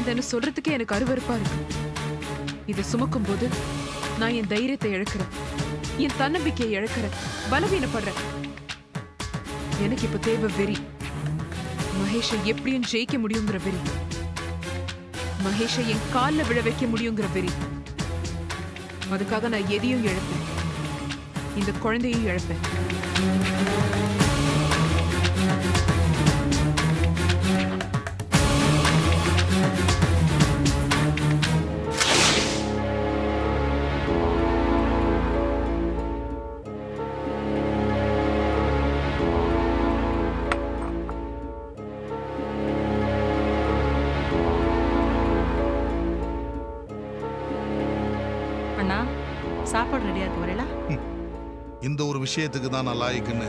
குழந்தைன்னு சொல்றதுக்கே எனக்கு அருவருப்பா இருக்கு. இதை சுமக்கும் போது நான் என் தைரியத்தை இழக்கிறேன், என் தன்னம்பிக்கையை இழக்கிறேன், பலவீனப்படுறேன். எனக்கு இப்ப தேவை வெறி. மகேஷை எப்படியும் ஜெயிக்க முடியுங்கிற வெறி, மகேஷை என் காலில் விழ வைக்க முடியுங்கிற வெறி. அதுக்காக நான் எதையும் இழப்பேன், இந்த குழந்தையும் இழப்பேன். அண்ணா, சாப்பாடு ரெடியா இருக்கு, வரல? இந்த ஒரு விஷயத்துக்கு தான் நான் லாய்க்குன்னு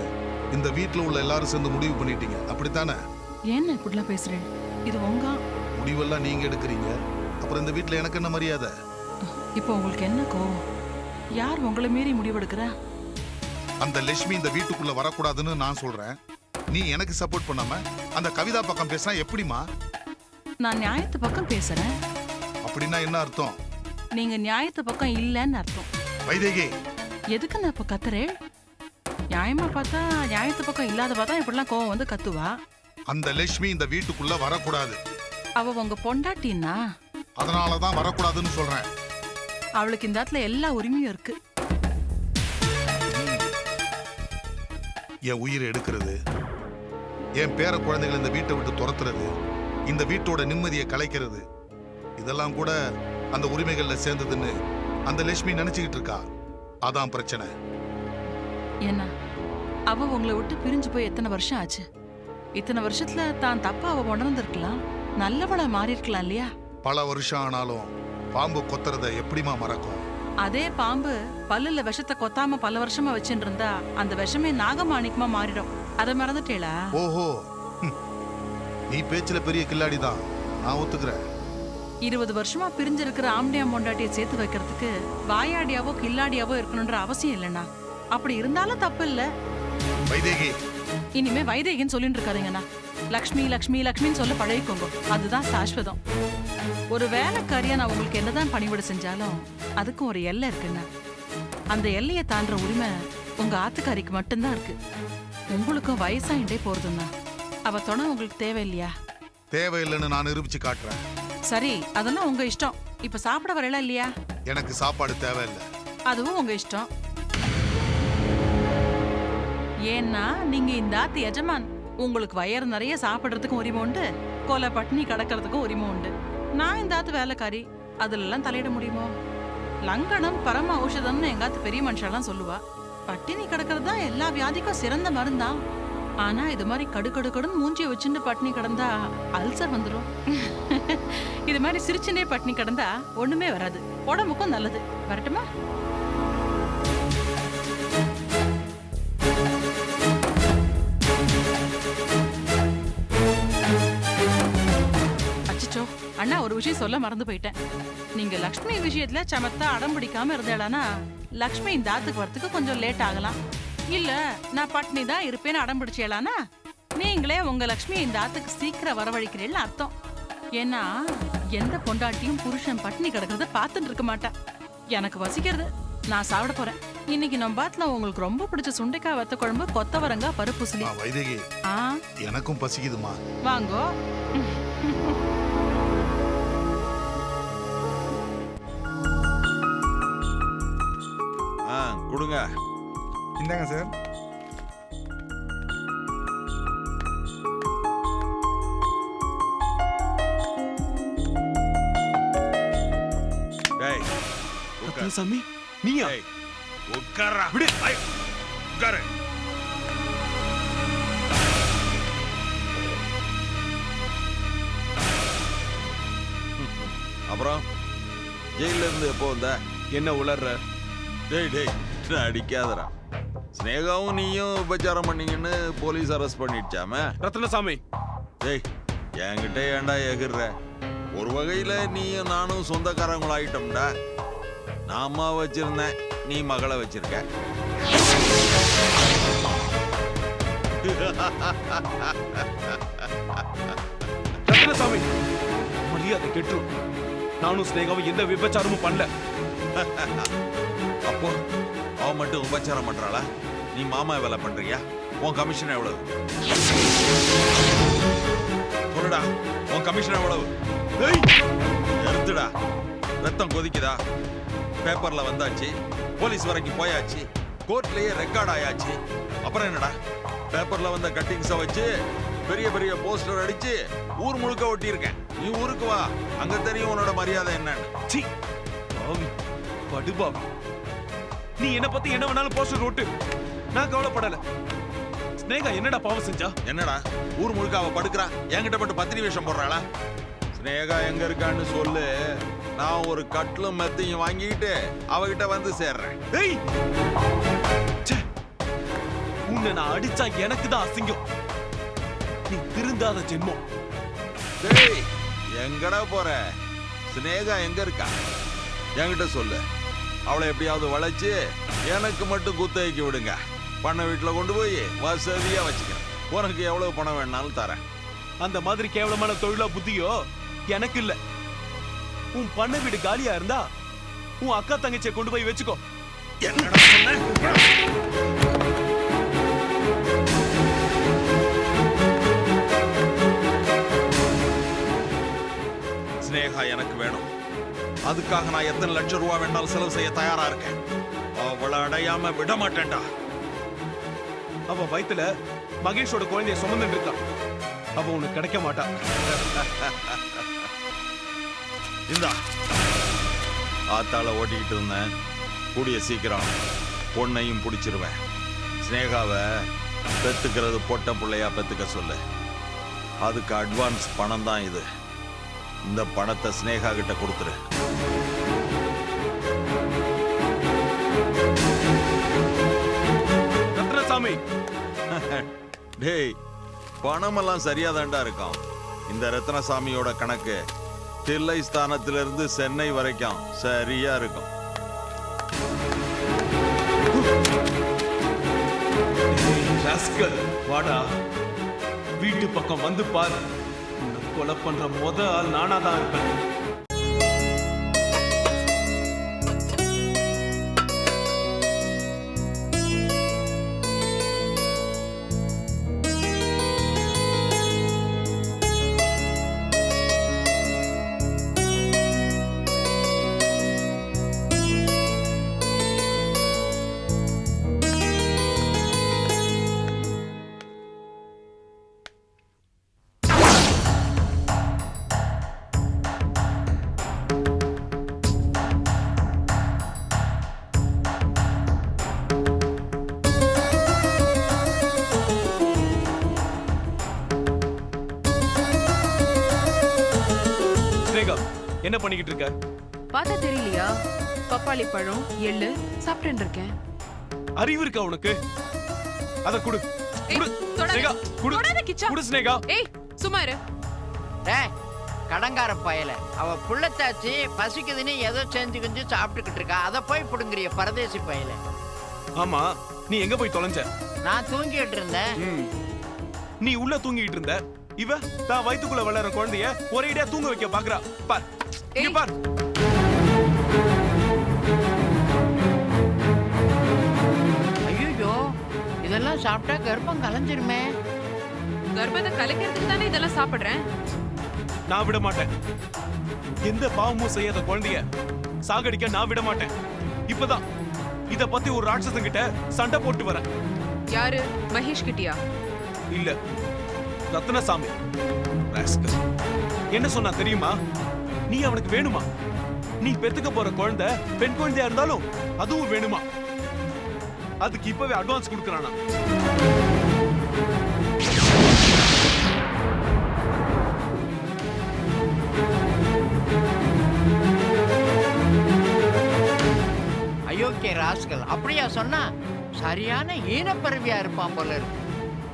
இந்த வீட்ல உள்ள எல்லாரும் சேர்ந்து முடிவு பண்ணிட்டீங்க, அப்படித்தானே? ஏன் இப்படிலாம் பேசுறேன்? இது உங்க முடிவெல்லாம் நீங்க எடுக்கிறீங்க, அப்புறம் இந்த வீட்ல எனக்கு என்ன மரியாதை? இப்போ உங்களுக்கு என்ன கோவம்? யார் உங்களை மீறி முடிவெடுக்கிறா? அந்த லட்சுமி இந்த வீட்டுக்குள்ள வரக்கூடாதுன்னு நான் சொல்றேன். நீ எனக்கு சப்போர்ட் பண்ணாம அந்த கவிதா பக்கம் பேசினா எப்படிமா? நான் நியாயத்து பக்கம் பேசுறேன். அப்படின்னா என்ன அர்த்தம்? நீங்க நியாயத்து பக்கம் இல்லைன்னு அர்த்தம். வைதேகி, எதுக்கு நான் இப்ப கத்துறேன்? நியாயமா பார்த்தா நியாயத்து பக்கம் இல்லாத பார்த்தா இப்படிலாம் கோவம் வந்து கத்துவா. அந்த லட்சுமி இந்த வீட்டுக்குள்ள வரக்கூடாது. அவ உங்க பொண்டாட்டின்னா அதனாலதான் வரக்கூடாதுன்னு சொல்றேன். அவளுக்கு இந்த இடத்துல எல்லா உரிமையும் இருக்கு. என் உயிரை எடுக்கிறது, என் பேர குழந்தைகள் இந்த வீட்டை விட்டு துரத்துறது, இந்த வீட்டோட நிம்மதியை கலைக்கிறது, இதெல்லாம் கூட அந்த உரிமைகள்ல சேர்ந்ததுன்னு அந்த லட்சுமி நினைச்சுக்கிட்டு இருக்கா. அதான் பிரச்சனை. என்ன, அவ உங்களை விட்டு பிரிஞ்சு போய் எத்தனை வருஷம் ஆச்சு? இத்தனை வருஷத்துல தான் தப்பா அவ உணர்ந்திருக்கலாம், நல்லவளா மாறி இருக்கலாம் இல்லையா? பல வருஷம் ஆனாலும் பாம்பு கொத்துறத எப்படிமா மறக்கும்? அதே பாம்பு பல்லுல விஷத்தை கொத்தாம பல வருஷமா வச்சுட்டு இருந்தா அந்த விஷமே நாகமாணிக்கமா மாறிடும். அதை மறந்துட்டேளா? ஓஹோ, நீ பேச்சுல பெரிய கில்லாடி தான், நான் ஒத்துக்கிறேன். 20 வருஷமா பிரிஞ்சிருக்கிற ஆம்படியா பொண்டாட்டியை சேர்த்து வைக்கிறதுக்கு வாயாடியாவோ கில்லாடியாவோ இருக்கணும்ன்ற அவசியம் இல்லைண்ணா. அப்படி இருந்தாலும் தப்பு இல்ல. வைதேகி, இனிமே வைதேகின்னு சொல்லிட்டு இருக்காருங்கண்ணா. லக்ஷ்மி லக்ஷ்மி லக்ஷ்மின்னு சொல்ல பழகிக்கோங்க, அதுதான் சாஸ்வதம். ஒரு வேலைக்காரியா நான் உங்களுக்கு என்னதான் பணிவிட செஞ்சாலும் அதுக்கும் ஒரு எல்லை இருக்குண்ணா. அந்த எல்லையை தாண்டுற உரிமை உங்க ஆத்துக்காரிக்கு மட்டும்தான் இருக்கு. உங்களுக்கும் வயசாயிட்டே போறதுன்னா அவ துணை உங்களுக்கு தேவையில்லையா? தேவையில்லைன்னு நான் நிரூபிச்சு காட்டுறேன். சரி, அதெல்லாம் உங்க இஷ்டம். இப்ப சாப்பிட வரல இல்லையா? எனக்கு சாப்பாடு தேவையில்லை. அதுவும் உங்க இஷ்டம். ஏன்னா நீங்க இந்த ஆத்து எஜமான். உங்களுக்கு வயறு நிறைய சாப்பிடுறதுக்கும் உரிமை உண்டு, கொலை பட்டினி கிடக்கிறதுக்கும் உரிமை உண்டு. நான் இந்த ஆத்து வேலைக்காரி, அதுல எல்லாம் தலையிட முடியுமோ? லங்கனம் பரம ஔஷதம்னு எங்காத்து பெரிய மனுஷெல்லாம் சொல்லுவா. பட்டினி கிடக்கிறது தான் எல்லா வியாதிக்கும் சிறந்த மருந்தான். ஆனா இது மாதிரி கடுக்கடுக்கடுன்னு மூஞ்சியை வச்சுட்டு பட்டினி கிடந்தா அல்சர் வந்துடும். இது மாதிரி சிரிச்சுனே பட்டினி கிடந்தா ஒண்ணுமே வராது, உடம்புக்கும் நல்லது. வரட்டுமா? அச்சோ அண்ணா, ஒரு விஷயம் சொல்ல மறந்து போயிட்டேன். நீங்க லக்ஷ்மி விஷயத்துல சமத்தா அடம் பிடிக்காம இருந்தேடானா லக்ஷ்மி இந்த ஆத்துக்கு வரத்துக்கு கொஞ்சம் லேட் ஆகலாம். இல்ல நான் பட்னி தான் இருப்பேன்னு அடம் பிடிச்சேலானா நீங்களே உங்க லக்ஷ்மி இந்த ஆத்துக்கு சீக்கிரம் வரவழைக்கிறீன்னு அர்த்தம். ஏன்னா எந்த பொண்டாட்டியும் புருஷன் பட்னி கிடக்கிறத பார்த்துட்டு இருக்க மாட்டேன். எனக்கு வசிக்கிறது, நான் சாப்பிட போறேன். இன்னைக்கு நம்ம பாத்துல உங்களுக்கு ரொம்ப பிடிச்ச சுண்டைக்காய் வத்த குழம்பு, கொத்தவரங்காய், பருப்பு புசிலி. வைதேகி, எனக்கும் பசிக்குதுமா. வாங்கோ. கொடுங்க. இந்தாங்க சார். டேய் உட்கார். சாமி, நீயா? டேய் உட்கார்றா. விடு. உட்காரு. அப்புறம் ஜெயில இருந்து எப்போ வந்த? என்ன உளர்ற? டேய் டேய் அடிக்காதடா. ஸ்னேகாவும் நீயும் உபச்சாரம் பண்ணீங்கன்னு போலீஸ் அரெஸ்ட் பண்ணிடுச்சாம? ரத்னசாமி, டேய் என்கிட்ட ஏன்டா எகிர்ற? ஒரு வகையில நீயும் நானும் சொந்தக்காரங்களாயிட்டோம்டா. நான் அம்மா வச்சிருந்தேன், நீ மகளை வச்சிருக்க. ரத்னசாமி, சொல்லி அதை கெட்டுரும். நானும் ஸ்னேகாவும் எந்த விபச்சாரமும் பண்ணல. அப்போ அவ மட்டும் உபச்சாரம் பண்றாளா? நீ மாமா வேலை பண்றியா? உன் கமிஷன் எவ்வளவு? சொல்லுடா, உன் கமிஷன் எவ்வளவு? எடுத்துடா. ரத்தம் கொதிக்குதா? பேப்பர்ல வந்தாச்சு, போலீஸ் வரைக்கும் போயாச்சு, கோர்ட்லயே ரெக்கார்ட் ஆயாச்சு. அப்புறம் என்னடா, பேப்பர்ல வந்த கட்டிங்ஸை வச்சு பெரிய பெரிய போஸ்டர் அடிச்சு ஊர் முழுக்க ஒட்டி இருக்கேன். நீ ஊருக்கு வா, அங்க தெரியும் உன்னோட மரியாதை என்னன்னு. சீ, பாவி, படுபாவி. நீ என்ன பத்தி என்ன வேணாலும் போஸ்டர் ஓட்டு, நான் கவலைப்படல. ஸ்னேகா என்னடா பாவம் செஞ்சா? என்னடா ஊர் முழுக்க அவ படுக்கிறா, என்கிட்ட மட்டும் பத்திரி வேஷம் போடுறாளா? ஸ்னேகா எங்க இருக்கான்னு சொல்லு, நான் ஒரு கட்லும் மெத்தையும் வாங்கிட்டு அவகிட்ட வந்து சேர்றேன். ஏய், ச்சே, உன்னை நான் அடிச்சா எனக்கு தான் அசிங்கம். நீ திருந்தாத ஜென்மம். டேய், எங்கடா போற? ஸ்னேகா எங்க இருக்கா என்கிட்ட சொல்லு. அவளை எப்படியாவது வளைச்சு எனக்கு மட்டும் குத்தகைக்கு விடுங்க. பண்ண வீட்டுல கொண்டு போய் வசதியா வச்சுக்கிறேன். உனக்கு எவ்வளவு பணம் வேணாலும் தரேன். அந்த மாதிரி கேவலமான தொழிலா புத்தியோ எனக்கு இல்ல. உன் பண்ண வீடு காலியா இருந்தா உன் அக்கா தங்கச்சியை கொண்டு போய் வச்சுக்கோ. என்னடா சொன்ன? ஸ்னேகா எனக்கு வேணும். அதுக்காக நான் எத்தனை லட்சம் ரூபாய் வேணாலும் செலவு செய்ய தயாரா இருக்கேன். அவளை அடையாம விட மாட்டேன்டா. அவ வயித்துல மகேஷோட குழந்தைய சுமந்துட்டு இருக்கான். அவ உனக்கு கிடைக்க மாட்டா. இந்தா, ஆத்தாள ஓட்டிக்கிட்டு இருந்தேன். கூடிய சீக்கிரம் பொண்ணையும் பிடிச்சிருவேன். ஸ்னேகாவை பெத்துக்கிறது பொட்ட பிள்ளையா பெத்துக்க சொல்லு. அதுக்கு அட்வான்ஸ் பணம் தான் இது. இந்த பணத்தை ஸ்னேகா கிட்ட கொடுத்துரு. ரத்னசாமி, டேய், பணமெல்லாம் சரியா தாண்டா இருக்கும். இந்த ரத்னசாமியோட கணக்கு தில்லை ஸ்தானத்திலிருந்து சென்னை வரைக்கும் சரியா இருக்கும். ராஸ்கல், வாடா, வீட்டு பக்கம் வந்து பாரு. உன்னை கொலை பண்ற முத ஆள் நானா தான் இருப்பேன். என்ன பண்ணிக்கிட்டு இருக்க? பார்த்தா தெரியலையா? பப்பாளி பழம், எள்ளு சாப்பிட்டு இருக்கேன். அறிவு இருக்கா உனக்கு? அத குடு. ஏய், குடு தொடாத. ஸ்னேகா, குடு. தொடாத கிச்சா. குடு ஸ்னேகா. ஏய், சும்மா இரு. டேய், கடங்கார பயல, அவ புள்ளத்தாச்சு பசிக்குதுன்னு ஏதோ செஞ்சு கிஞ்சு சாப்பிட்டுக்கிட்டு இருக்கா. அதை போய் புடுங்குறிய பரதேசி பயல. ஆமா, நீ எங்க போய் தொலைஞ்ச? நான் தூங்கிட்டு இருந்தேன். நீ உள்ள தூங்கிட்டு இருந்த. இவ தான் வயித்துக்குள்ள வளர குழந்தைய ஒரேடியா தூங்க வைக்க பாக்குறா. பார், இங்க பார். ஐயோ, இதெல்லாம் சாப்பிட்டா கர்ப்பம் கலைஞ்சிருமே. கர்ப்பத்தை கலைக்கிறதுக்கு தானே இதெல்லாம் சாப்பிடுறேன். நான் விட மாட்டேன். எந்த பாவமும் செய்யாத குழந்தைய சாகடிக்க நான் விட மாட்டேன். இப்பதான் இத பத்தி ஒரு ராட்சசன் கிட்ட சண்டை போட்டு வரேன். யாரு? மகேஷ் கிட்டியா? இல்ல, ரத்னசாமி. ராஸ்கல். என்ன சொன்னா தெரியுமா? நீ அவனுக்கு வேணுமா? நீ பெத்துக்க போற குழந்தை பெண் குழந்தையா இருந்தாலும் அதுவும் வேணுமா? அதுக்கு இப்பவே அட்வான்ஸ் கொடுக்கறானா? அயோக்கிய ராஸ்கல். அப்படியா சொன்னா? சரியான ஈனப்பறவையா இருப்பான் போல இருக்கு.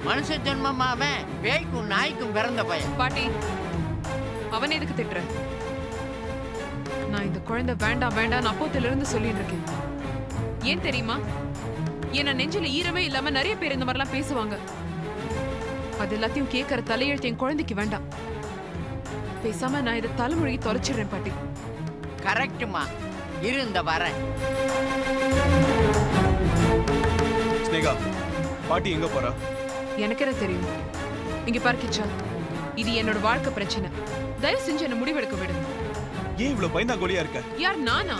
மனுஷ ஜென்மமாவே பேய்க்கும் நாய்க்கும் பிறந்த பையன். பாட்டி, அவன் எதுக்கு திட்டுற? நான் இந்த குழந்தை வேண்டாம் வேண்டாம் அப்போத்துல இருந்து சொல்லிட்டு இருக்கேன். ஏன் தெரியுமா? என்ன நெஞ்சில ஈரமே இல்லாம நிறைய பேர் இந்த மாதிரிலாம் பேசுவாங்க. அது எல்லாத்தையும் கேட்கற தலையெழுத்து என் குழந்தைக்கு வேண்டாம். பேசாம நான் இதை தலைமொழி தொலைச்சிடுறேன் பாட்டி. கரெக்டுமா, இரு இந்த வரேன். ஸ்னேகா, பாட்டி எங்க போறா? எனக்கு என்ன தெரியும்? இங்க பாரு கிச்சா, இது என்னோட வாழ்க்கை பிரச்சனை. தயவு செஞ்சு என்ன முடிவெடுக்க விடு. ஏன் இவ்வளவு பயந்தாங்கோலியா இருக்க? யார் நானா?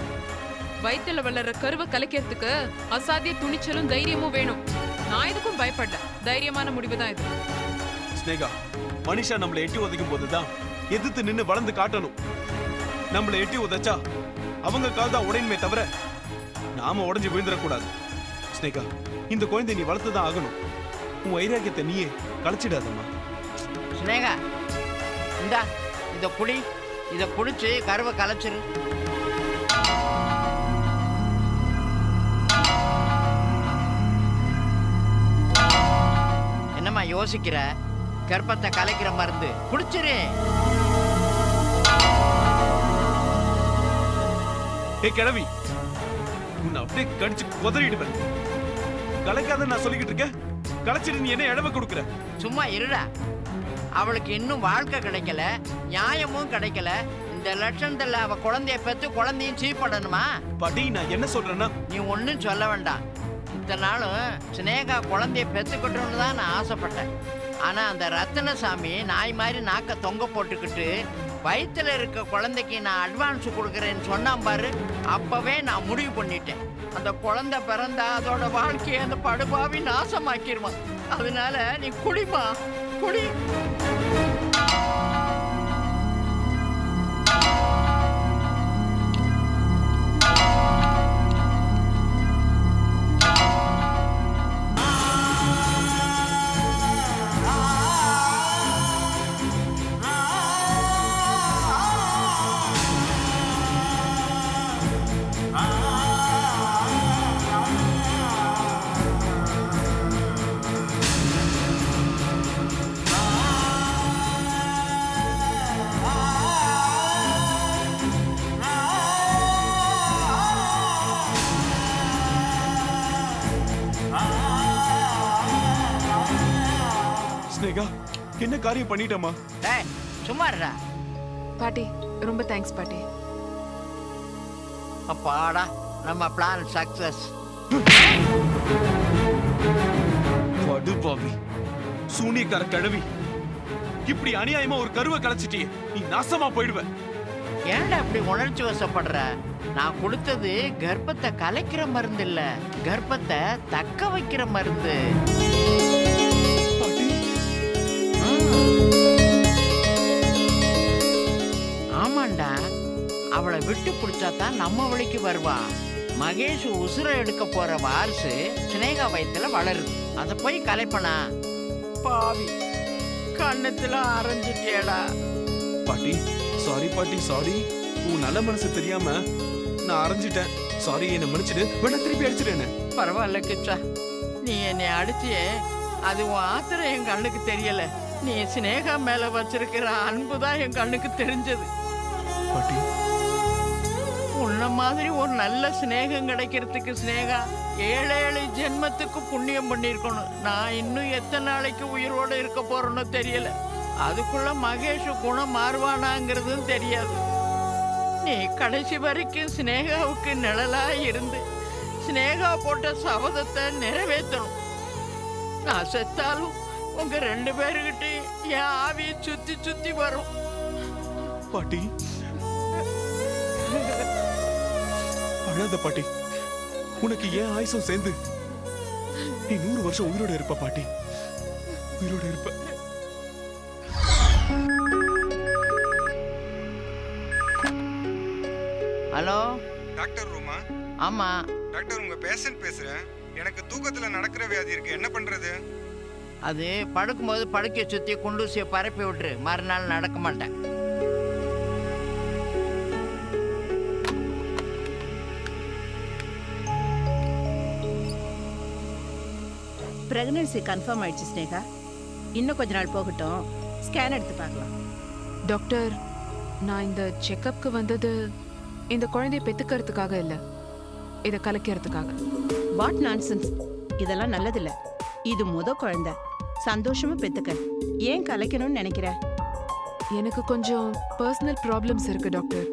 வயித்துல வளர்ற கருவை கலைக்கிறதுக்கு அசாத்திய துணிச்சலும் தைரியமும் வேணும். நான் எதுக்கும் பயப்படல. தைரியமான முடிவு தான் இது. ஸ்னேகா, மனுஷா நம்மளை எட்டி உதைக்கும் போதுதான் எதிர்த்து நின்னு வளர்ந்து காட்டணும். நம்மளை எட்டி உதைச்சா அவங்க கால் தான் உடையுமே தவிர நாம உடைஞ்சு விழுந்துடக்கூடாது. ஸ்னேகா, இந்த குழந்தை நீ வளர்த்துதான் ஆகணும். உன் வைராக்கியத்தை நீயே கலைச்சிடாதம்மா. ஸ்னேகா, இந்தா இத குடி. இத குடிச்சு கருவை கலைச்சிரு. என்னம்மா யோசிக்கிற? கர்ப்பத்தை கலைக்கிற மருந்து குடிச்சிரு. ஏய் கிழவி, உன்னை அப்படியே கடிச்சு குதறிடுவேன். கலைக்காத நான் சொல்லிக்கிட்டு இருக்கேன். கலைச்சிட்டு நீ என்ன இடவை கொடுக்குற? சும்மா இருடா. அவளுக்கு இன்னும் வாழ்க்கை கிடைக்கல, நியாயமும் கிடைக்கல. இந்த லட்சணத்துல அவ குழந்தைய பெற்று குழந்தையும் சீப்படணுமா? பாட்டி, நான் என்ன சொல்றேன்னா, நீ ஒன்றும் சொல்ல வேண்டாம். இத்தனை நாளும் ஸ்னேகா குழந்தைய பெற்றுக்கிட்டோன்னு தான் நான் ஆசைப்பட்டேன். ஆனா அந்த ரத்தினசாமி நாய் மாதிரி நாக்க தொங்க போட்டுக்கிட்டு வயிற்றுல இருக்க குழந்தைக்கு நான் அட்வான்ஸ் கொடுக்குறேன்னு சொன்னான் பாரு. அப்பவே நான் முடிவு பண்ணிட்டேன், அந்த குழந்தை பிறந்தா அதோட வாழ்க்கையை அந்த படுபாவி நாசமாக்கிடுவான். அதனால நீ குடிமா, குடி. ஸ்னேகா, என்ன காரியம் பண்ணிட்டமா? டேய் சும்மா இருடா. பாட்டி, ரொம்ப தேங்க்ஸ் பாட்டி. அப்பாடா, நம்ம பிளான் சக்சஸ். படுபாவி, சூனியக்கார கிழவி, இப்படி அநியாயமா ஒரு கருவை கலைச்சிட்டியே, நீ நாசமா போயிடுவ. ஏன்டா இப்படி உணர்ச்சி வசப்படுற? நான் கொடுத்தது கர்ப்பத்தை கலைக்கிற மருந்து இல்ல, கர்ப்பத்தை தக்க வைக்கிற மருந்து. பாட்டி, ஆமாண்டா, அவளை விட்டு பிடிச்சாதான் நம்ம வழிக்கு வருவா. மகேஷ் உசுரை எடுக்க போற வாரிசு ஸ்னேகா வயித்துல வளருது. அத போய் கலைப்பனா? பாவி, கண்ணத்துல அரைஞ்சிட்டேடா. பாட்டி சாரி, பாட்டி சாரி. உன் நல்ல மனசு தெரியாம நான் அரைஞ்சிட்டேன். சாரி, என்ன மன்னிச்சிடு. வேணா திருப்பி அடிச்சிடு. பரவாயில்ல கிச்சா, நீ என்னை அடிச்சியே, அது உன் ஆத்திரம் என் கண்ணுக்கு தெரியல. நீ ஸ்னேகா மேல வச்சிருக்கிற அன்புதான் என் கண்ணுக்கு தெரிஞ்சது. பாட்டி, உன்ன மாதிரி ஒரு நல்ல சிநேகம் கிடைக்கிறதுக்கு ஸ்னேகா 7 ஜென்மத்துக்கு புண்ணியம் பண்ணிருக்கணும். நான் இன்னும் எத்தனை நாளைக்கு உயிரோடு இருக்க போறேன்னு தெரியல. அதுக்குள்ள மகேஷ் குணம் மாறுவானாங்கிறதும் தெரியாது. நீ கடைசி வரைக்கும் ஸ்னேகாவுக்கு நிழலா இருந்து ஸ்னேகா போட்ட சபதத்தை நிறைவேற்றணும். நான் செத்தாலும் உங்க 2 பேருக்கிட்ட என் ஆவியை சுத்தி சுத்தி வரும். பாட்டி அழாத பாட்டி. உனக்கு ஏன் ஆயுசும் சேர்ந்து நீ 100 வருஷம் உயிரோட இருப்ப பாட்டி, உயிரோட இருப்ப. ஹலோ டாக்டர் ரூமா? ஆமா டாக்டர், உங்க பேஷண்ட் பேசுறேன். எனக்கு தூக்கத்துல நடக்கிற வியாதி இருக்கு, என்ன பண்றது? அது படுக்கும்போது படுக்கையை சுத்தி குண்டூசியை பரப்பி விட்டுரு, மறுநாள் நடக்க மாட்டேன். பிரெக்னன்சி கன்ஃபார்ம் ஆயிடுச்சு ஸ்னேகா. இன்னும் கொஞ்ச நாள் போகட்டும், ஸ்கேன் எடுத்து பார்க்கலாம். டாக்டர், நான் இந்த செக்கப்க்கு வந்தது இந்த குழந்தைய பெத்துக்கிறதுக்காக இல்ல, இதை கலைக்கிறதுக்காக. வாட் நான்சென்ஸ், இதெல்லாம் நல்லதில்ல. இது குழந்தை, சந்தோஷமா பெத்துக்க. ஏன் கலைக்கணும்னு நினைக்கிற? எனக்கு கொஞ்சம் பர்சனல் ப்ராப்ளம்ஸ் இருக்கு டாக்டர்,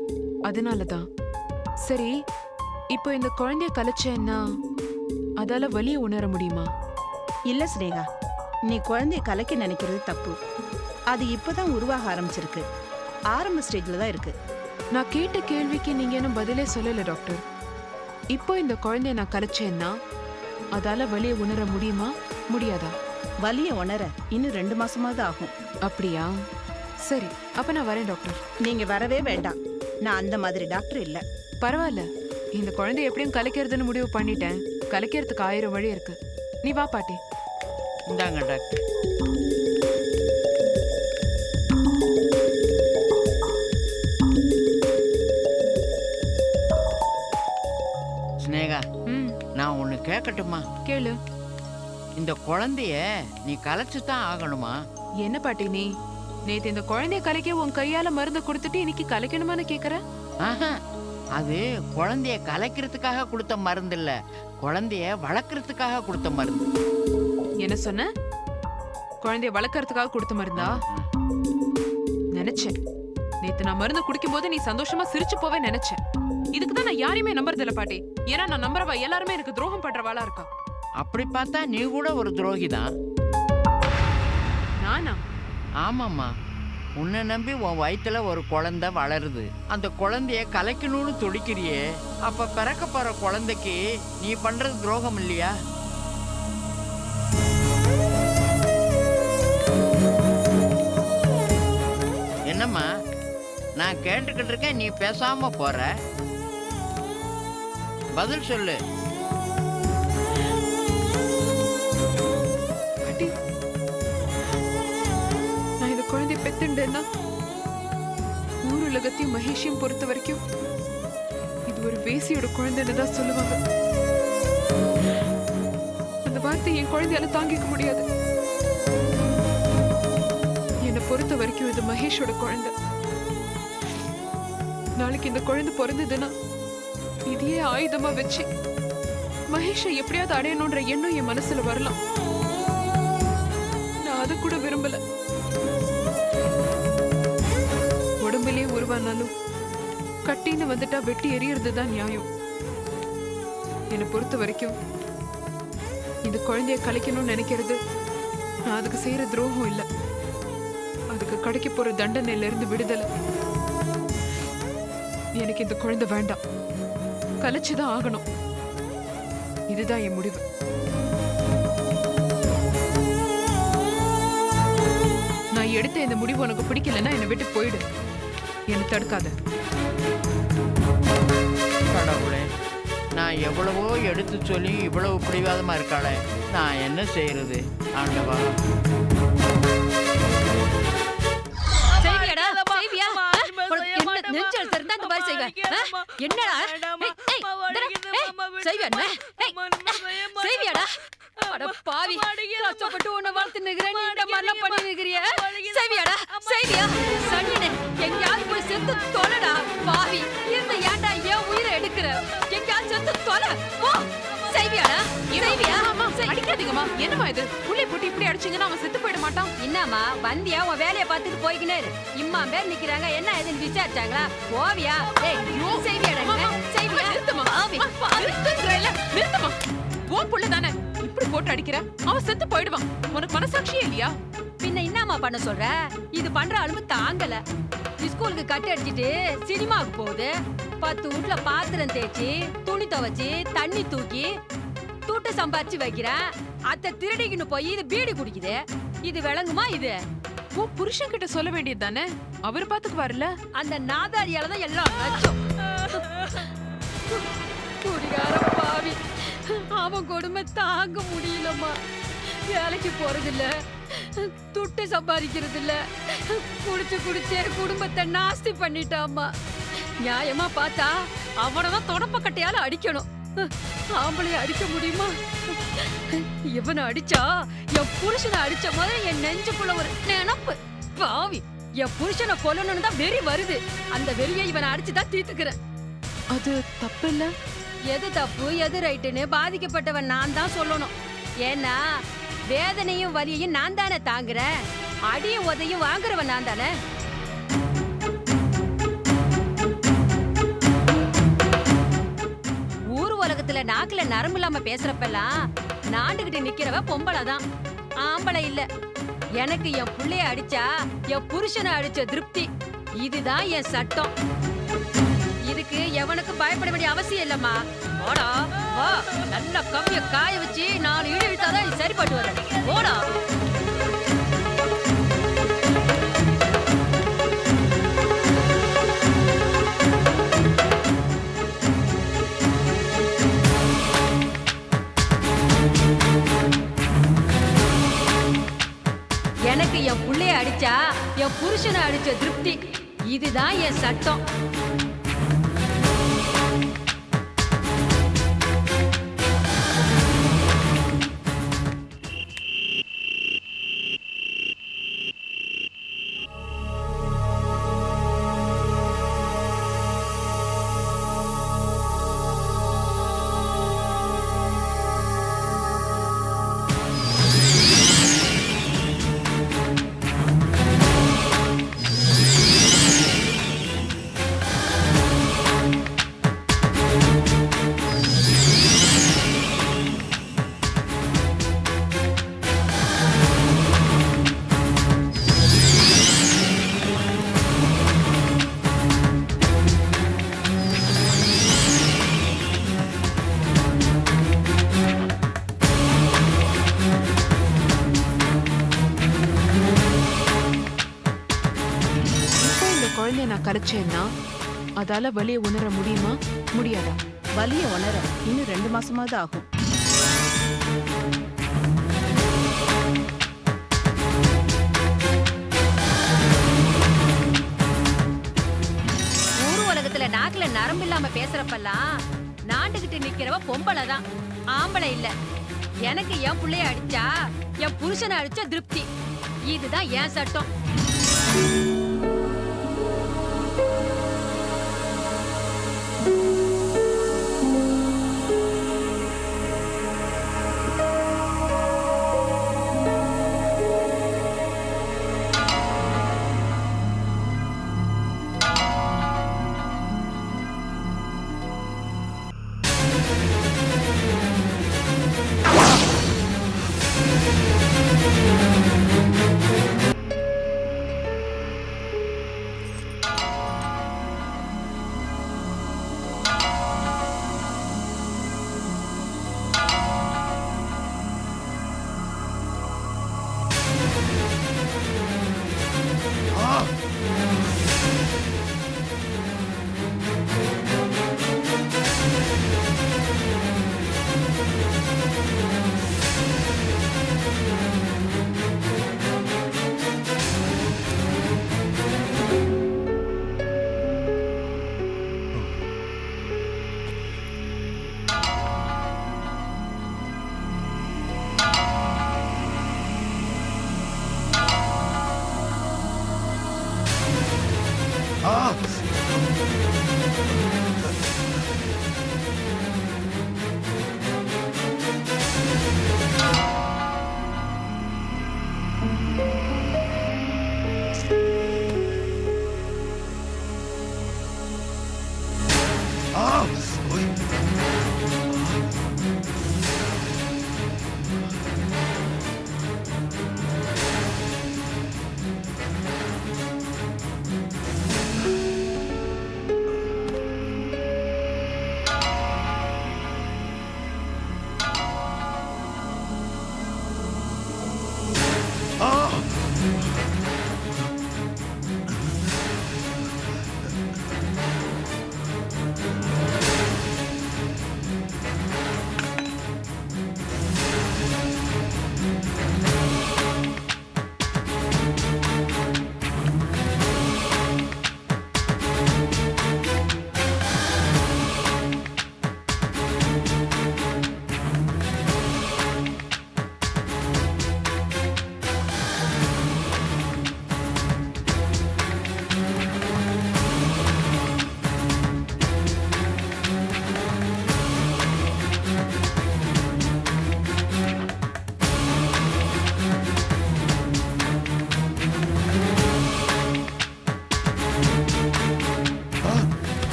அதனால தான். சரி, இப்போ இந்த குழந்தைய கலைச்சேன்னா அதால வலியை உணர முடியுமா? இல்ல ஸ்னேகா, நீ குழந்தைய கலைக்க நினைக்கிறது தப்பு. அது இப்பதான் உருவாக ஆரம்பிச்சிருக்கு, ஆரம்ப ஸ்டேஜ்ல தான் இருக்கு. நான் கேட்ட கேள்விக்கு நீங்க என்ன பதிலே சொல்லல டாக்டர். இப்போ இந்த குழந்தைய நான் கலைச்சேன்னா அதால வலியை உணர முடியுமா முடியாதா? வலிய உணர இன்னும் 2 மாசமாவது ஆகும். அப்படியா? சரி, அப்ப நான் வரேன் டாக்டர். நீங்க வரவே வேண்டாம், நான் அந்த மாதிரி டாக்டர் இல்ல. பரவாயில்ல, இந்த குழந்தைய எப்படியும் கலைக்கிறதுன்னு முடிவு பண்ணிட்டேன். கலைக்கிறதுக்கு 1000 வழி இருக்கு. நீ வா பாட்டி. இந்தாங்க டாக்டர். ஸ்னேகா, நான் ஒன்னு கேட்கட்டுமா? கேளு. இந்த குழந்தைய நீ கலைச்சு தான் ஆகணுமா? என்ன பாட்டி நீ நேத்து இந்த குழந்தைய கலைக்க உன் கையால மருந்து கொடுத்துட்டு இன்னைக்கு கலைக்கணுமான்னு கேக்குற? ஆஹா, அது குழந்தைய கலைக்கிறதுக்காக கொடுத்த மருந்து இல்ல, குழந்தைய வளர்க்கறதுக்காக கொடுத்த மருந்து. என்ன சொன்ன? குழந்தைய வளர்க்கறதுக்காக கொடுத்த மருந்தா? நினைச்சேன் நேத்து நான் மருந்து குடிக்கும் போது நீ சந்தோஷமா சிரிச்சு போவே நினைச்சேன். இதுக்கு தான் நான் யாரையுமே நம்புறது இல்ல பாட்டி. ஏன்னா நான் நம்புறவா எல்லாருமே எனக்கு துரோகம் பண்றவாளா இருக்கா. அப்படி பார்த்தா நீ கூட ஒரு துரோகி தான். நானா? ஆமாம்மா, உன்னை நம்பி உன் வயித்துல ஒரு குழந்தை வளருது. அந்த குழந்தைய கலைக்கணும்னு துடிக்கிறியே, அப்ப பிறக்க போற குழந்தைக்கு நீ பண்றது துரோகம் இல்லையா? என்னம்மா, நான் கேட்டுக்கிட்டு இருக்கேன், நீ பேசாம போற. பதில் சொல்லு. பாட்டி, நான் இந்த குழந்தைய பெத்துண்டேன்னா ஊர் உலகத்தையும் மகேஷையும் பொறுத்த வரைக்கும் இது ஒரு வேசியோட குழந்தைன்னு தான் சொல்லுவாங்க. அந்த வார்த்தை என் குழந்தையால தாங்கிக்க முடியாது. என்னை பொறுத்த வரைக்கும் இது மகேஷோட குழந்தை. நாளைக்கு இந்த குழந்தை பிறந்ததுன்னா இதையே ஆயுதமா வச்சு மகேஷை எப்படியாவது அடையணும்ன்ற எண்ணம் என் மனசுல வரலாம். நான் அதை கூட விரும்பல. உடம்புலயே உருவானாலும் கட்டின்னு வந்துட்டா வெட்டி எறியறது தான் நியாயம். என்னை பொறுத்த வரைக்கும் இந்த குழந்தைய கலைக்கணும்னு நினைக்கிறது நான் அதுக்கு செய்யற துரோகம் இல்லை, அதுக்கு கிடைக்க போற தண்டனையில இருந்து விடுதலை. எனக்கு இந்த குழந்தை வேண்டாம், கலைச்சுதான் ஆகணும். இதுதான் என் முடிவு. நான் எடுத்த இந்த முடிவு உனக்கு பிடிக்கலன்னா என்னை விட்டு போயிடு, என்னை தடுக்காத. கடவுளே, நான் எவ்வளவோ எடுத்து சொல்லி இவ்வளவு பிடிவாதமா இருக்காளே, நான் என்ன செய்யறது? ஆண்டவா, என்னமா இது? புள்ளை போட்டு இப்படி அடிச்சீங்கன்னா அவன் செத்து போயிட மாட்டான். என்னம்மா வந்தியா? உன் வேலையை பார்த்துட்டு போய்க்கினே இரு. இம்மா பேர் நிக்கிறாங்க, என்ன ஏதுன்னு விசாரிச்சாங்களா? ஓவியா, நிறுத்தமா. உன் புள்ள தானே இப்படி போட்டு அடிக்கிற, அவன் செத்து போயிடுவான். உனக்கு மனசாட்சியே இல்லையா? பின்ன என்னம்மா பண்ண சொல்ற? இது பண்ற அளவு தாங்கல. ஸ்கூலுக்கு கட்டி அடிச்சிட்டு சினிமாவுக்கு போகுது, 10 வீட்டுல பாத்திரம் தேய்ச்சி துணி துவைச்சி தண்ணி தூக்கி தூட்ட சம்பாரிச்சு வைக்கிறேன். அத்தை திருடிக்கின்னு போய் இது பீடி குடிக்குது. இது விளங்குமா? இது உன் புருஷன் கிட்ட சொல்ல வேண்டியது தானே, அவர் பாத்துக்கு வரல. அந்த நாதாரியால தான் எல்லாம் நச்சம். குடிகார பாவி, அவன் கொடுமை தாங்க முடியலம்மா. வேலைக்கு போறதில்ல, துட்டு சம்பாதிக்கிறது இல்ல, குடிச்சு குடிச்சே குடும்பத்தை நாஸ்தி பண்ணிட்டாமா. நியாயமா பார்த்தா அவனதான் தொடப்ப கட்டையால அடிக்கணும். ஆம்பளைய அடிக்க முடியுமா? இவனை அடிச்சா என் புருஷனை அடிச்ச மாதிரி என் நெஞ்சுக்குள்ள ஒரு நினப்பு. பாவி, என் புருஷனை கொல்லணும்னு தான் வெறி வருது. அந்த வெறியை இவனை அடிச்சுதான் தீர்த்துக்கிறேன். அது தப்பு இல்ல. எது தப்பு எது ரைட்டுன்னு பாதிக்கப்பட்டவன் நான் தான் சொல்லணும். ஏன்னா வேதனையும் வலியையும் நான் தானே தாங்குறேன். அடியும் உதையும் வாங்குறவன் நான் தானே. நரம்பு இல்லாம பேசுறப்பெல்லாம் நாண்டுகிட்டு நிக்கிறவ பொம்பளை தான், ஆம்பளை இல்ல. எனக்கு என் புள்ளைய அடிச்சா என் புருஷனை அடிச்ச திருப்தி, இதுதான் என் சட்டம். இதுக்கு எவனுக்கு பயப்பட வேண்டிய அவசியம் இல்லம்மா. ஓடா வா, நல்ல கம்மிய காய வச்சு 4 இழு இழுத்தாதான் நீ சரிப்பட்டு வர. ஓடா. எனக்கு என் புள்ளைய அடிச்சா என் புருஷனை அடிச்ச திருப்தி, இதுதான் என் சட்டம். குழந்தைய நான் கரைச்சேன்னா அதால வலிய உணர முடியுமா, முடியாதா? வலிய உணர இன்னும் 2 மாசமாவது ஆகும். ஊர் உலகத்துல நாக்குல நரம்பு இல்லாம பேசுறப்பெல்லாம் நாண்டுகிட்டு நிக்கிறவ பொம்பளை தான், ஆம்பளை இல்ல. எனக்கு என் புள்ளைய அடிச்சா என் புருஷனை அடிச்ச திருப்தி, இதுதான் என் சட்டம்.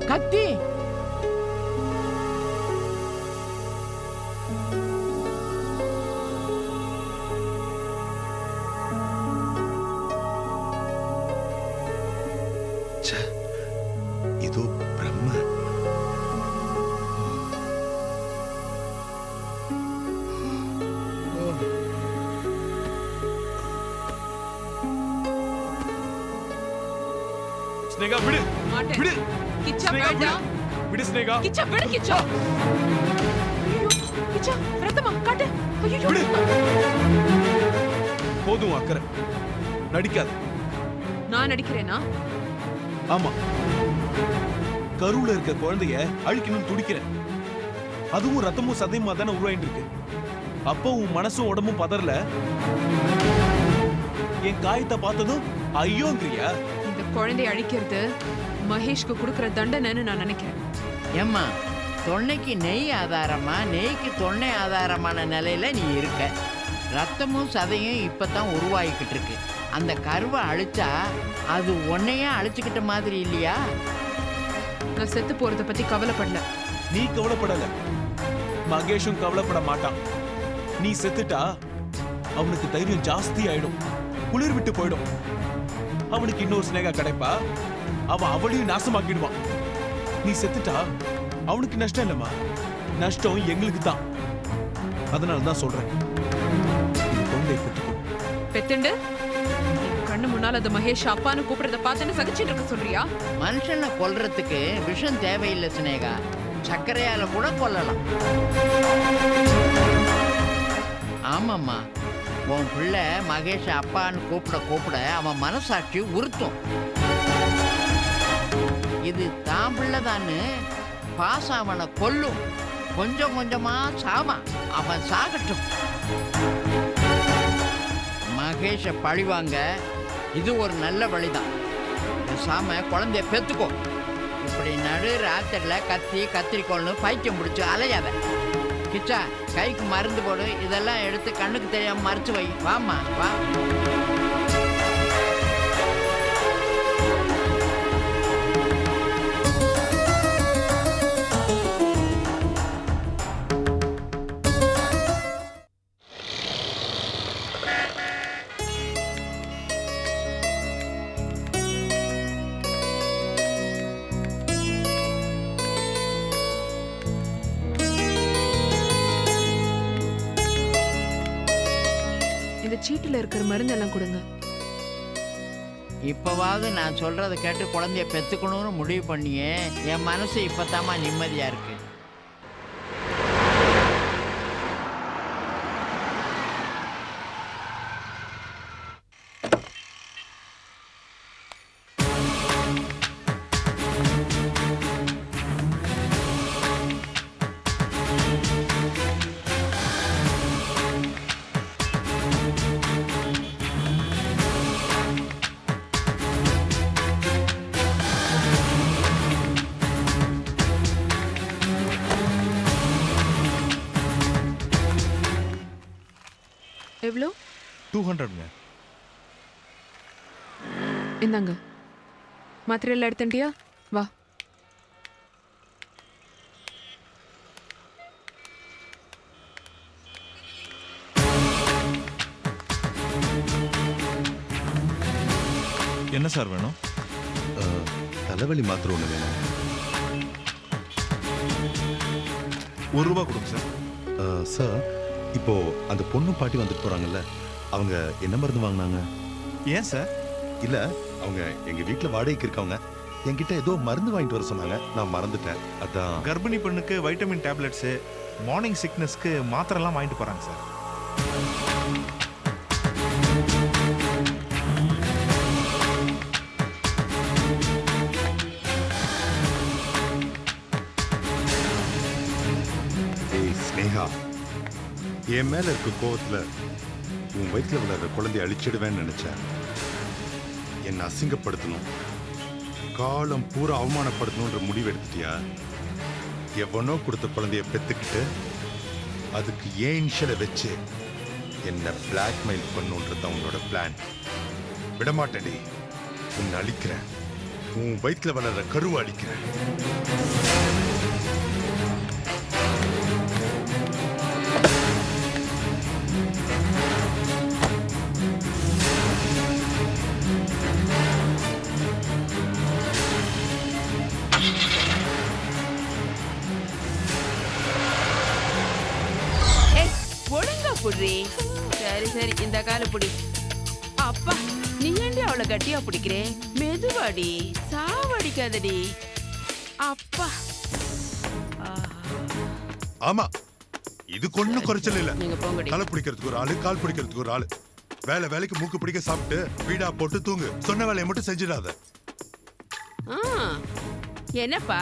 கத்தி. இதோ பிரம்ம. ஸ்னேகா விடு, மாட்டேன். விடு கிச்சா ஸ்னேகா, விடு. வேண்டாம். விடு ஸ்னேகா, கிச்சா விடு கிச்சா. ஐயோ கிச்சா ரத்தமா காட்டு. ஐயோ விடு. போதும் அக்கறை, நடிக்காத. நான் நடிக்கிறேனா? ஆமா, கருவுல இருக்க குழந்தைய அழிக்கணும்னு துடிக்கிறேன். அதுவும் ரத்தமும் சதையுமா தானே உருவாயிட்டு இருக்கு. அப்போ உன் மனசும் உடம்பும் பதறல. என் காயத்தை பார்த்ததும் ஐயோங்கிறியா? இந்த குழந்தையை அழிக்கிறது மகேஷ்க்கு கொடுக்கிற தண்டனைன்னு நான் நினைக்கிறேன். ஏம்மா, தொன்னைக்கு நெய் ஆதாரமா, நெய்க்கு தொன்னை ஆதாரமான நிலையில நீ இருக்க. ரத்தமும் சதையும் இப்பதான் உருவாகிக்கிட்டு இருக்கு. அந்த கருவை அழிச்சா அது உன்னையே அழிச்சுக்கிட்ட மாதிரி இல்லையா? நான் செத்து போறத பத்தி கவலைப்படல. நீ கவலைப்படல, மகேஷும் கவலைப்பட மாட்டான். நீ செத்துட்டா அவனுக்கு தைரியம் ஜாஸ்தி ஆயிடும், குளிர் விட்டு போயிடும். அவனுக்கு இன்னொரு ஸ்னேகா கிடைப்பா, அவன் அவளையும் நாசமாக்கிடுவான். நீ செத்துட்டா அவனுக்கு நஷ்டம் இல்லம்மா, நஷ்டம் எங்களுக்கு தான். அதனால தான் சொல்றேன், குழந்தையை பெற்றுக்கோ. பெத்துண்டு என் கண்ணு முன்னால அந்த மகேஷ் அப்பான்னு கூப்பிடுறத பார்த்துன்னு சகிச்சுட்டு இருக்க சொல்றியா? மனுஷனை கொல்றதுக்கு விஷம் தேவையில்லை சினேகா, சர்க்கரையால கூட கொல்லலாம். ஆமாம்மா, உன் பிள்ளை மகேஷ் அப்பான்னு கூப்பிட அவன் மனசாட்சி உறுத்தும். இது தான் பிள்ளைதான்னு பாசம் அவனை கொல்லும். கொஞ்சம் கொஞ்சமா சாவான், அவன் சாகட்டும். மகேஷ பழிவாங்க இது ஒரு நல்ல வழிதான். சாம குழந்தைய பெத்துக்கோ. இப்படி நடு ராத்திரில கத்தி கத்திரிக்கோள்னு பைத்தியம் முடிச்சு அலையாத. கிச்சா, கைக்கு மருந்து போடு. இதெல்லாம் எடுத்து கண்ணுக்கு தெரியாம மறைச்சு வை. வாமா வா. இந்த சீட்டுல இருக்கிற மருந்தெல்லாம் கொடுங்க. இப்பவாவது நான் சொல்றதை கேட்டு குழந்தைய பெத்துக்கணும்னு முடிவு பண்ணியே என் மனசு இப்பதாம்மா நிம்மதியா இருக்கு. எவ்வளோ? 200ங்க. இந்தாங்க, மாத்திரையெல்லாம் எடுத்துட்டியா? வா. என்ன சார் வேணும்? தலைவலி மாத்திரை ஒன்று வேணும். ₹1 கொடுங்க சார். சார், இப்போ அந்த பொண்ணு பாட்டி வந்துட்டு போறாங்கல்ல, அவங்க என்ன மருந்து வாங்கினாங்க? ஏன் சார்? இல்ல, அவங்க எங்க வீட்டுல வாடகைக்கு இருக்கவங்க என்கிட்ட ஏதோ மருந்து வாங்கிட்டு வர சொன்னாங்க, நான் மறந்துட்டேன். அதான். கர்ப்பிணி பெண்ணுக்கு வைட்டமின் டேப்லெட்ஸு, மார்னிங் சிக்னஸ்க்கு மாத்திரைலாம் வாங்கிட்டு போகிறாங்க சார். ஏய் ஸ்னேகா, என் மேல இருக்க கோவத்துல உன் வயிற்றுல வளர்ற குழந்தைய அழிச்சிடுவேன்னு நினைச்சேன். என்னை அசிங்கப்படுத்தணும், காலம் பூரா அவமானப்படுத்தணுன்ற முடிவு எடுத்துட்டியா? எவனோ கொடுத்த குழந்தைய பெத்துக்கிட்டு அதுக்கு ஏன் இன்ஷியலை வச்சு என்ன பிளாக்மெயில் பண்ணுன்றது உன்னோட பிளான். விடமாட்டேடி, உன்னை அழிக்கிறேன். உன் வயிற்றுல வளர்ற கருவை அழிக்கிறேன். ஒழுங்கா புடி. சரி சரி, இந்த கால புடி. அப்பா, நீ ஏண்டி அவளை கட்டியா பிடிக்கிறே? மெதுவாடி, சாவடிக்காதடி. அப்பா. ஆமா, இதுக்கு ஒண்ணும் குறைச்சல் இல்ல. நீங்க போங்கடி. தலை பிடிக்கிறதுக்கு ஒரு ஆளு, கால் பிடிக்கிறதுக்கு ஒரு ஆளு. வேலைக்கு மூக்கு பிடிக்க சாப்பிட்டு வீடா போட்டு தூங்கு. சொன்ன வேலையை மட்டும் செஞ்சிடாத. என்னப்பா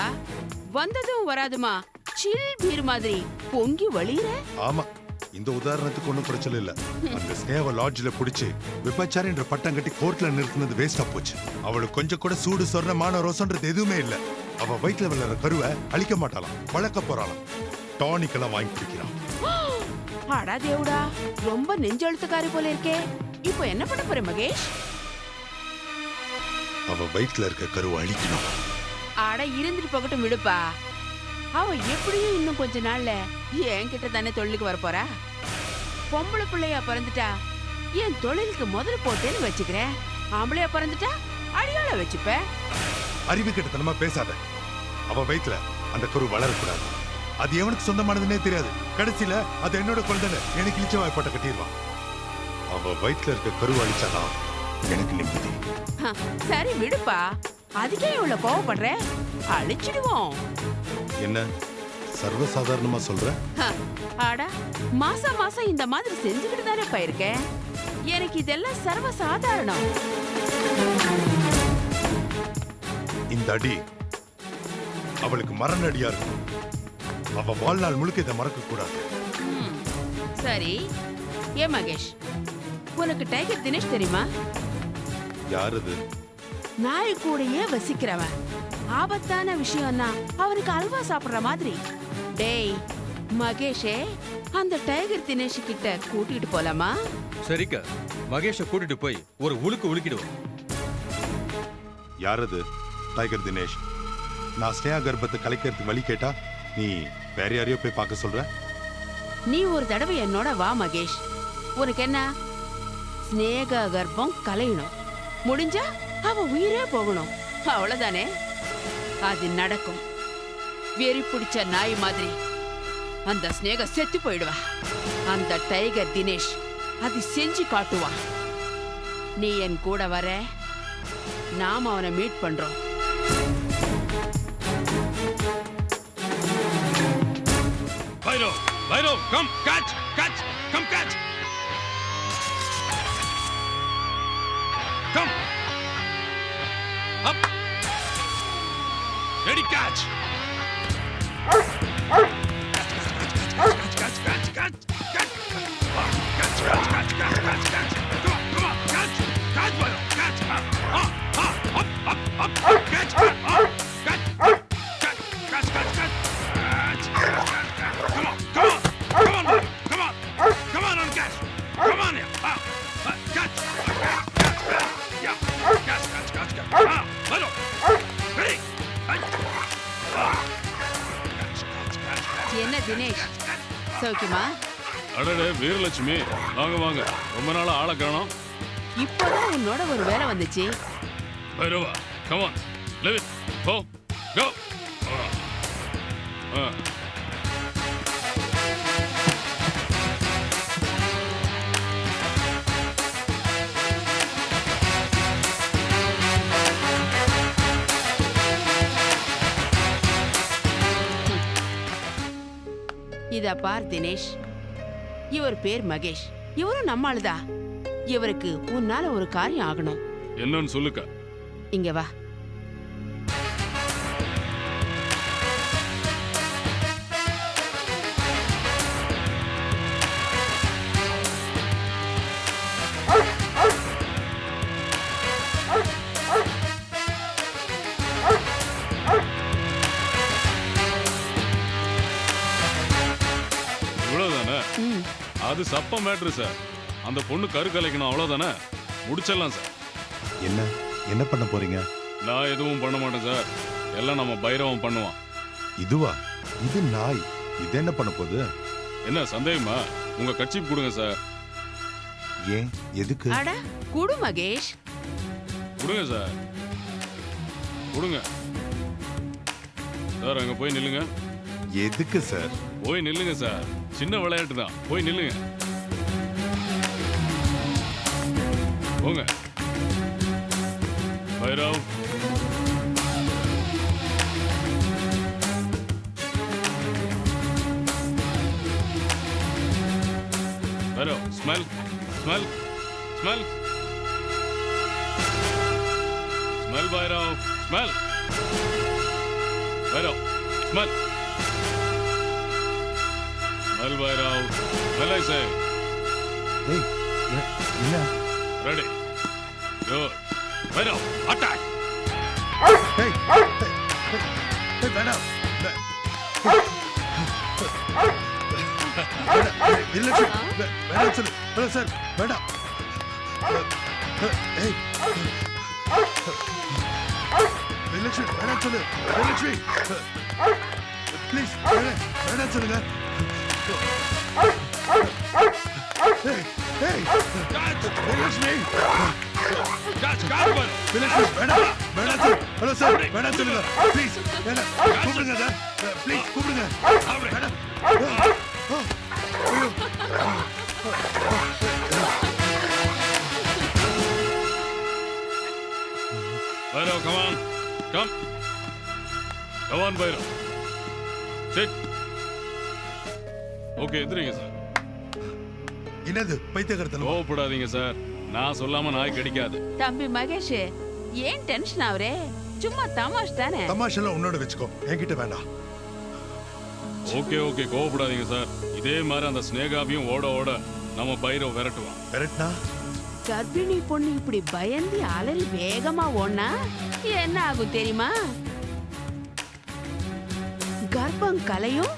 வந்ததும் வராதுமா சில் பீர் மாதிரி பொங்கி வழியிற? ஆமா, இந்த உதாரணத்துக்கு ஒண்ணும் குறைச்சல் இல்ல. அந்த ஸ்னேவ லாட்ஜ்ல புடிச்சு விபச்சாரின்ற பட்டம் கட்டி கோர்ட்ல நிறுத்தினது வேஸ்டா போச்சு. அவளுக்கு கொஞ்சம் கூட சூடு சொர்ண மான ரோசன்றது எதுவுமே இல்ல. அவ வயிற்றுல வளர்ற கருவை அழிக்க மாட்டாளாம், வளர்க்க போறாளாம். டானிக் எல்லாம் வாங்கி குடிக்கிறான். அடா தேவுடா, ரொம்ப நெஞ்செழுத்துக்காரி போல இருக்கே. இப்போ என்ன பண்ண போற மகேஷ்? அவ வயிற்றுல இருக்க கருவை அழிக்கணும். அட இருந்துட்டு போகட்டும், விடுப்பா. அவ எப்படியும் இன்னும் கொஞ்ச நாள்ல என்கிட்ட தானே தொழிலுக்கு வர போறா. பொம்பளை பிள்ளையா பிறந்துட்டா என் தொழிலுக்கு முதல்ல போட்டேன்னு வச்சுக்கிறேன். ஆம்பளையா பிறந்துட்டா அடியாள வச்சுப்ப. அறிவு கிட்டத்தனமா பேசாத. அவ வயிற்றுல அந்த கரு வளரக்கூடாது. அது எவனுக்கு சொந்தமானதுன்னே தெரியாது. கடைசியில அது என்னோட குழந்தை எனக்கு இழிச்ச வாய்ப்பாட்ட கட்டிடுவான். அவ வயிற்றுல இருக்க கரு அழிச்சாதான் எனக்கு நிம்மதி. சரி விடுப்பா, அதுக்கே இவ்வளவு கோவப்படுற? அழிச்சிடுவோம். என்ன சர்வசாதாரணமா சொல்ற? ஆடா, மாசம் மாசம் இந்த மாதிரி செஞ்சுக்கிட்டு தானே போயிருக்கேன். எனக்கு இதெல்லாம் சர்வசாதாரணம். இந்த அடி அவளுக்கு மரண அடியா இருக்கும். அவ வாழ்நாள் முழுக்க இதை மறக்க கூடாது. சரி, ஏ மகேஷ், உனக்கு டைகர் தினேஷ் தெரியுமா? யார் அது? நாய் கூடயே வசிக்கிறவன். ஆபத்தான விஷயம்னா அவனுக்கு அல்வா சாப்பிடுற மாதிரி. டேய் மகேஷே, அந்த டைகர் தினேஷ் கிட்ட கூட்டிட்டு போலாமா? சரிக்கா, மகேஷ கூட்டிட்டு போய் ஒரு உழுக்கு உழுக்கிடுவோம். யார் அது? டைகர் தினேஷ். நான் ஸ்னேகா கர்ப்பத்தை கலைக்கிறதுக்கு வழி கேட்டா நீ வேற யாரையோ போய் பார்க்க சொல்ற? நீ ஒரு தடவை என்னோட வா மகேஷ். உனக்கு என்ன, ஸ்னேகா கர்ப்பம் கலையணும். முடிஞ்சா அவ உயிரே போகணும், அவ்வளவுதானே. அது நடக்கும். வெறி பிடிச்ச நாய் மாதிரி அந்த ஸ்னேகா செத்து போயிடுவா. அந்த டைகர் தினேஷ் அது செஞ்சு காட்டுவான். நீ என் கூட வர, நாம அவனை மீட் பண்றோம். Bhairav, Bhairav, come catch, catch, come catch. Come. Up. Ready, catch. Catch, catch, catch, catch. Catch, catch, catch, catch, catch, catch. Come on, catch, catch, Bhairav, catch. Up, catch, catch, catch, catch, catch, catch. Come on, come on, come on, come on, come on, on catch. Come on here. Catch, yeah, catch, catch, catch, catch. Bhairav, ready. என்ன தினேஷ், சௌக்கியமா? அடடே வீரலட்சுமி, வாங்க வாங்க, ரொம்ப நாளா ஆளை காணோம். இப்போதான் உன்னோட ஒரு வேலை வந்துச்சு. Bairavaa, come on, live it, go, go. இதா பார் தினேஷ், இவர் பேர் மகேஷ். இவரும் நம்ம ஆளுதான். இவருக்கு உன்னால ஒரு காரியம் ஆகணும். என்னன்னு சொல்லுக்க. இங்க வா. இவ்வளவுதானே? அது சப்ப மேட்ரு சார். அந்த பொண்ணு கரு கலைக்கணும், அவ்வளவுதானே? முடிச்சிடலாம் சார். என்ன என்ன பண்ண போறீங்க? நான் எதுவும் பண்ண மாட்டேன் சார். எல்லாம் நம்ம பைரவம் பண்ணுவான். இதுவா? இது நாய். இது என்ன பண்ண போகுது? என்ன சந்தேகமா? உங்க கட்சிப் கொடுங்க சார். ஏன்? எதுக்கு? அட குடு மகேஷ். கொடுங்க சார், கொடுங்க சார். அங்க போய் நில்லுங்க. எதுக்கு சார்? போய் நில்லுங்க சார். சின்ன விளையாட்டு தான். போய் நில்லுங்க. போங்க. Bhairav, Bhairav, smell smell smell smell Bhairav, smell Bhairav, smell smell Bhairav, smell I say. ஏய், என்ன? Ready, good. பைரவ், அட்டாக். ஏய், வேண்டாம். இல்ல சார், வேண்டாம் சார். வேண்டாம் சார், வேண்டாம். ஏய், விலட்சுமி, வேண்டாம் சொல்லு. விலட்சுமி, ப்ளீஸ், வேண்டாம் சொல்லுங்க. ஏய், ஏய், விலட்சுமி, விலட்சுமி, வேண்டாம், வேண்டாம் சார். ஹலோ சார், வேண்டாம் சொல்லுங்க. ப்ளீஸ், வேண்டாம், கூப்பிடுங்க சார். ப்ளீஸ், கூப்பிடுங்க. வேண்டாம். ஐயோ. Bhairav, come on. Come. Come on, Bhairav. Sit. Okay, எந்திரிங்க சார். என்னது பைத்தியக்காரத்தனம்? கோவப்படாதீங்க சார். நான் சொல்லாம நாய் கடிக்காது. தம்பி மகேஷ், ஏன் டென்ஷன் ஆவரே? சும்மா தமாஷ் தானே. தமாஷெல்லாம் உன்னோட வச்சுக்கோ, என்கிட்ட வேண்டாம். ஓகே ஓகே, கோவப்படாதீங்க சார். இதே மாதிரி அந்த ஸ்னேகாவையும் ஓட ஓட நம்ம பைரவ் விரட்டுவான். விரட்டினா? கர்ப்பிணி பொண்ணு இப்படி பயந்து அலறி வேகமா ஓடுனா என்ன ஆகும் தெரியுமா? கர்ப்பம் கலையும்,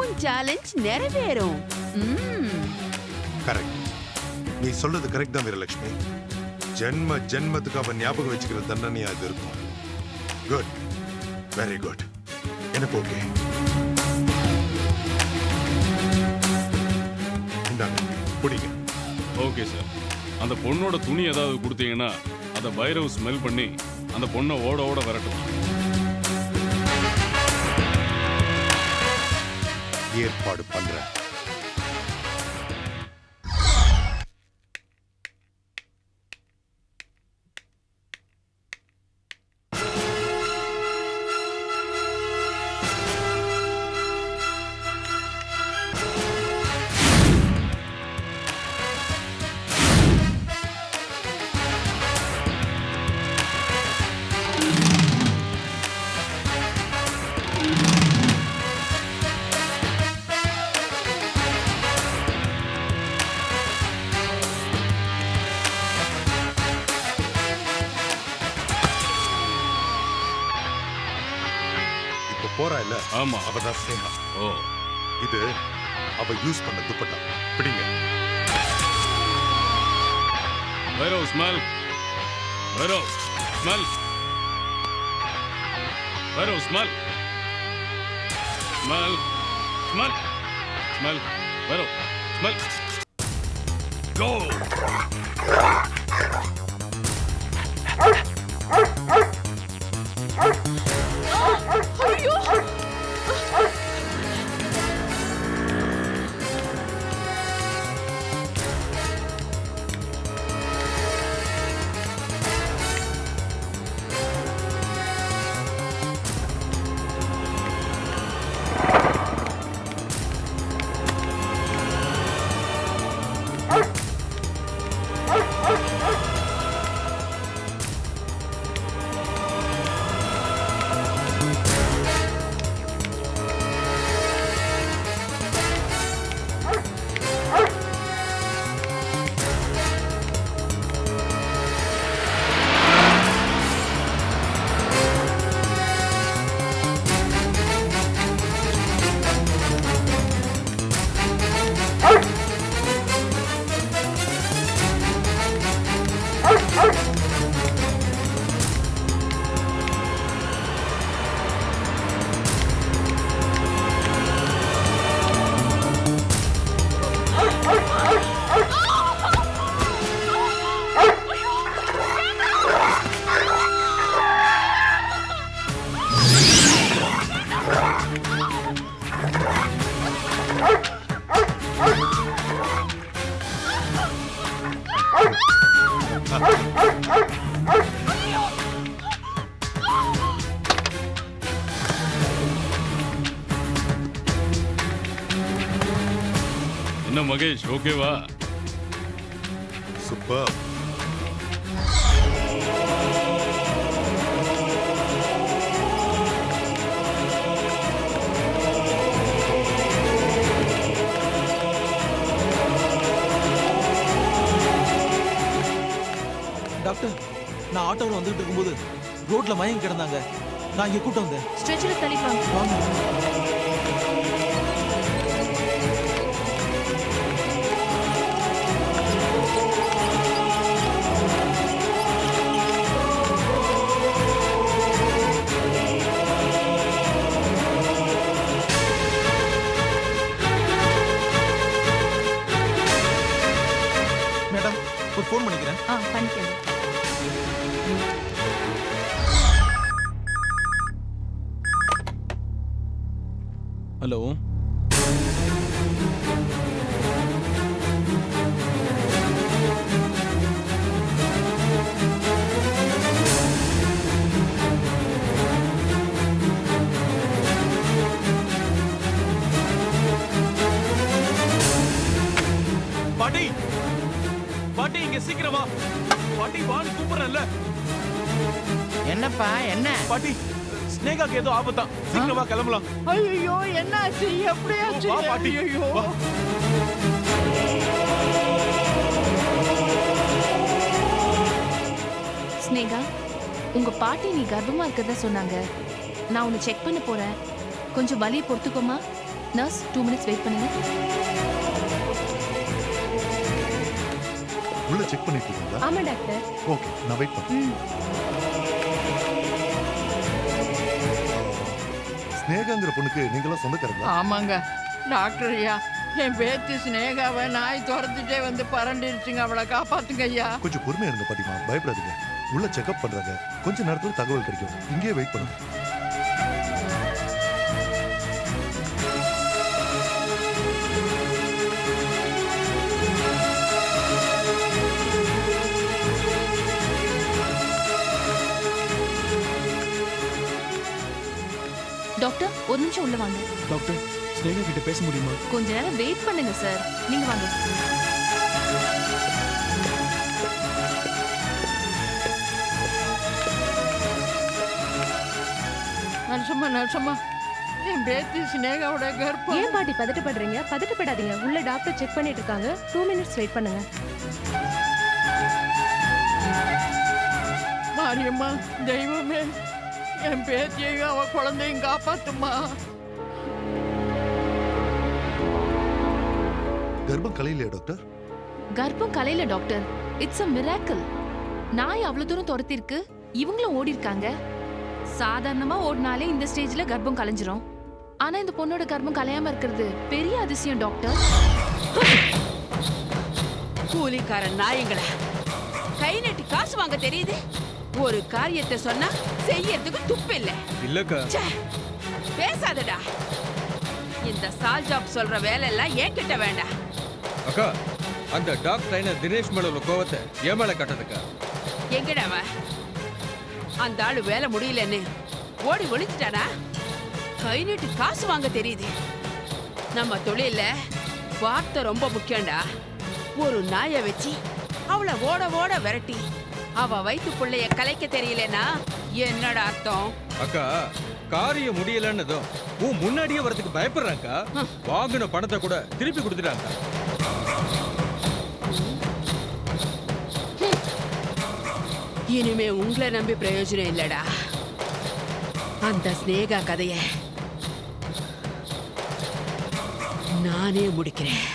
உன் சேலஞ்ச் நிறைவேறும். கரெக்ட். நீ சொல்றது கரெக்ட் தான் வீரலட்சுமி. ஜென்ம ஜென்மத்துக்கு அவன் ஞாபகம் வச்சுக்கிற தண்டனையா இது இருக்கும். Good, very good. எனக்கு ஓகே. இந்தாங்க, பிடிங்க. Okay sir. அந்த பொண்ணோட துணி ஏதாவது கொடுத்தீங்கன்னா அதை பைரவ் ஸ்மெல் பண்ணி அந்த பொண்ணை ஓட ஓட விரட்டுவான். ஏற்பாடு பண்றேன். போறா இல்ல? ஆமா, அவதான் ஸ்னேகா. ஓ, இது அவ யூஸ் பண்ண துப்பட்டா. பிடிங்க. Bhairav smell. Bhairav smell. Bhairav smell. Smell smell smell. Bhairav smell. Go. என்ன மகேஷ், ஓகேவா? சூப்பர். டாக்டர், நான் ஆட்டோவில் வந்துகிட்டு இருக்கும்போது ரோட்ல மயங்கி கிடந்தாங்க. நான் இங்க கூட்டம் வந்தேன். ஸ்ட்ரெச்சரை தள்ளிப்பாங்க. வாங்க. மேடம், ஒரு ஃபோன் பண்ணிக்கிறேன். பண்ணிக்கங்க. ஹலோ. பாட்டி, பாட்டி இங்க சீக்கிரம் வா. பாட்டி வான்னு கூப்பிடுறேன்ல. என்னப்பா என்ன? பாட்டி, ஸ்னேகாக்கு ஏதோ ஆபத்தான். சீக்கிரம் வா, கிளம்பலாம். ஐயோ என்னாச்சு? எப்படியாச்சு? வா பாட்டி, ஐயோ. வா. ஸ்னேகா, உங்க பாட்டி நீ கர்ப்பமா இருக்கிறதா சொன்னாங்க. நான் உன்னை செக் பண்ண போறேன். கொஞ்சம் வலியை பொறுத்துக்கோமா. நர்ஸ் 2 மினிட்ஸ் வெயிட் பண்ணுங்க. உள்ள செக் பண்ணிட்டு இருக்கீங்களா? ஆமா டாக்டர். ஓகே, நான் வெயிட் பண்ணேன். ஸ்னேகாங்கிற பொண்ணுக்கு நீங்களாம் சொந்தக்காரங்களா? ஆமாங்க டாக்டர் ஐயா, என் பேத்தி ஸ்னேகாவை நாய் துரத்துட்டே வந்து பரண்டிருச்சுங்க. அவளை காப்பாத்துங்க ஐயா. கொஞ்சம் பொறுமையா இருங்க பாட்டிமா, பயப்படாதீங்க. உள்ள செக்அப் பண்றாங்க. கொஞ்ச நேரத்துல தகவல் கிடைக்கும். இங்கேயே வெயிட் பண்ணுங்க. டாக்டர், ஒரு நிமிஷம் உள்ள வாங்க. டாக்டர், ஸ்னேகா கிட்ட பேச முடியுமா? கொஞ்ச நேரம் வெயிட் பண்ணுங்க சார். நீங்க வாங்க. நரசம்மா, நரசம்மா, என் பேத்தி ஸ்னேகாவோட கர்ப்பம். ஏன் பாட்டி பதட்டப்படுறீங்க? பதட்டப்படாதீங்க. உள்ள டாக்டர் செக் பண்ணிட்டு இருக்காங்க. 2 மினிட்ஸ் வெயிட் பண்ணுங்க. மாரியம்மா, தெய்வமே, என் பேத்தியையும் அவ குழந்தையும் காப்பாத்துமா. கர்ப்பம் கலையிலையா டாக்டர்? கர்ப்பம் கலையில டாக்டர். It's a miracle. நாய் அவ்வளவு தூரம் துரத்திருக்கு, இவங்களும் ஓடி இருக்காங்க. சாதாரணமா ஓடினாலே இந்த ஸ்டேஜ்ல கர்ப்பம் கலைஞ்சிரும். ஆனா இந்த பொண்ணோட கர்ப்பம் கலையாம இருக்கிறது பெரிய அதிசயம் டாக்டர். கூலிக்காரன் நாயங்களா, கை நீட்டி காசு வாங்க தெரியுது. ஒரு காரியத்தை சொன்னா செய்யறதுக்கு துப்பு இல்ல. இல்லக்கா. பேசாதடா. இந்த சால் ஜாப் சொல்ற வேலை எல்லாம் ஏன் கிட்ட வேண்டாம். அக்கா, அந்த டாக் ட்ரைனர் தினேஷ் மேல உள்ள கோவத்தை ஏன் மேல கட்டதுக்கா? எங்கடா அவன்? அந்த ஆளு வேலை முடியலன்னு ஓடி ஒளிஞ்சிட்டானா? கை நீட்டி காசு வாங்க தெரியுது. நம்ம தொழில வார்த்தை ரொம்ப முக்கியம்டா. ஒரு நாயை வச்சு அவளை ஓட ஓட விரட்டி அவ வயிற்று பிள்ளைய கலைக்க தெரியலனா என்னடா அர்த்தம்? அக்கா, காரியம் முடியலன்னதும் உன் முன்னாடியே வரதுக்கு பயப்படுறாங்க. வாங்கின பணத்தை கூட திருப்பி கொடுத்துட்டாங்க. இனிமே உங்களை நம்பி பிரயோஜனம் இல்லடா. அந்த ஸ்னேகா கதைய நானே முடிக்கிறேன்.